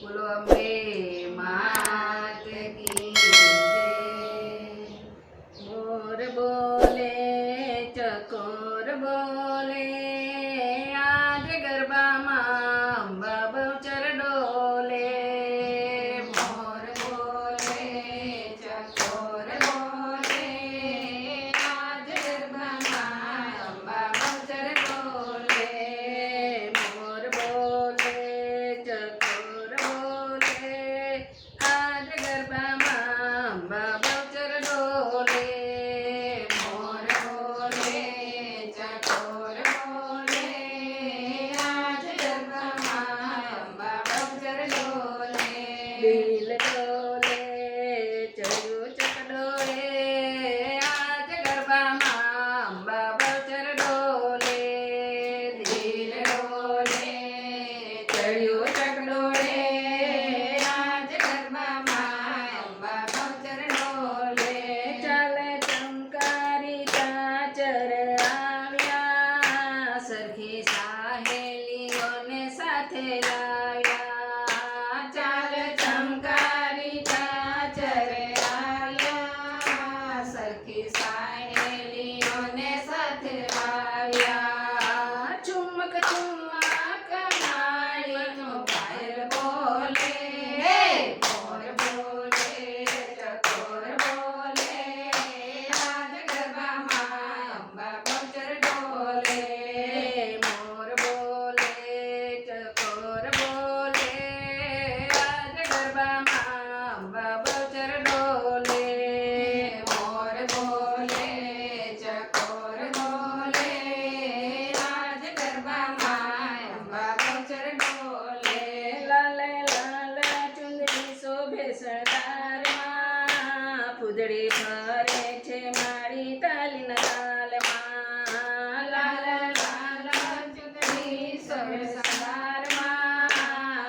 બોલો અંબે માત કી જય। મોર બોલે ચકોર બોલે આજ ગરબામાં અંબા બહુચર ડોલે। મોર બોલે ચકોર બોલે આજ ગરબામાં અંબા બહુચર ડોલે। મોર બોલે ચકોર બોલે આજ ગરબામાં અંબા બહુચર ડોલે। મોર બોલે ચકોર બોલે આજ ગરબામાં અંબા બહુચર ડોલે। દિલ ડોલે ચડ્યું ચકડોળે આજ ગરબામાં અંબા બહુચર ડોલે। દિલ ડોલે ચડ્યું ચકડોળે આજ ગરબામાં અંબા બહુચર ડોલે। ચાલે ચમકારી ચાચર આવ્યા સરખી સાહેલીઓને સાથે લાવ્યા। ચાલે ચમકારી ચાચર આવ્યા સરખી સાહેલીઓને સાથે લાવ્યા। ચુમક ચુમક માળીનો પાયલ બોલે મોર બોલે ચકોર બોલે આજ ગરબામાં અંબા બહુચર ડોલે। મોર બોલે ચકોર બોલે આજ ગરબામાં અંબા બહુચર ડોલે। મોર બોલે ચકોર બોલે આજ ગરબામાં અંબા બહુચર ડોલે। લાલે લાલ ચુંદડી શોભે શણગારમાં ફૂદડી ફરે છે મારી તાલીના તાલમાં। લાલ લાલ ચુંદડી શોભે શણગારમાં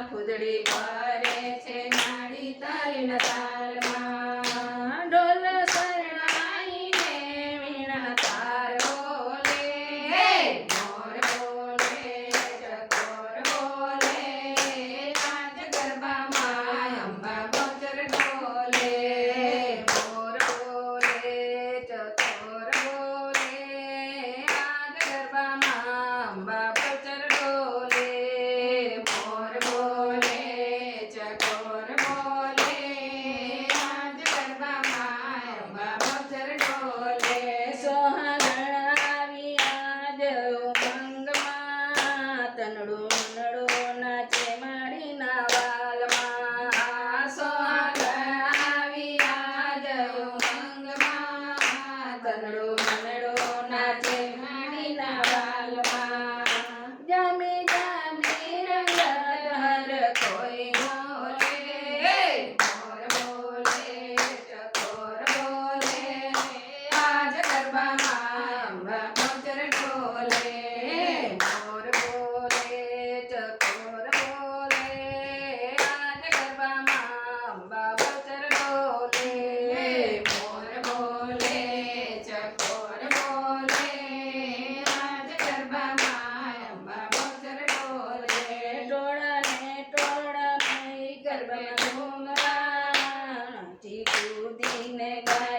ફૂદડી ફરે છે મારી તાલીના તાલમાં। ઢોલ શરણાઈને વીણા તાર બોલે મોર બોલે ચકોર બોલે આજ ગરબામાં અંબા બહુચર ડોલે। મોર બોલે ચકોર બોલે આજ ગરબામાં અંબા બહુચર ડોલે। મોર બોલે ચકોર બોલે આજ ગરબામાં અંબા બહુચર ડોલે। સોહાગણ આવી આજ ઉમંગમાં તનડું નડું નાચે માળીના વાલમાં। સોહાગણ આવી આજ ઉમંગમાં તનડું નડું નાચે માળીના વાલમાં। જામી જામી રંગ હર કોઈ બોલે મોર બોલે ચકોર બોલે આજ ગરબામાં અંબા બહુચર ડોલે। મોર બોલે ચકોર બોલે આજ ગરબામાં અંબા બહુચર ડોલે। મોર બોલે ચકોર બોલે આજ ગરબામાં અંબા બહુચર ડોલે। ટોળાને ટોળા ગરબામાં ઘૂમરા નાચી કૂદીને ગાય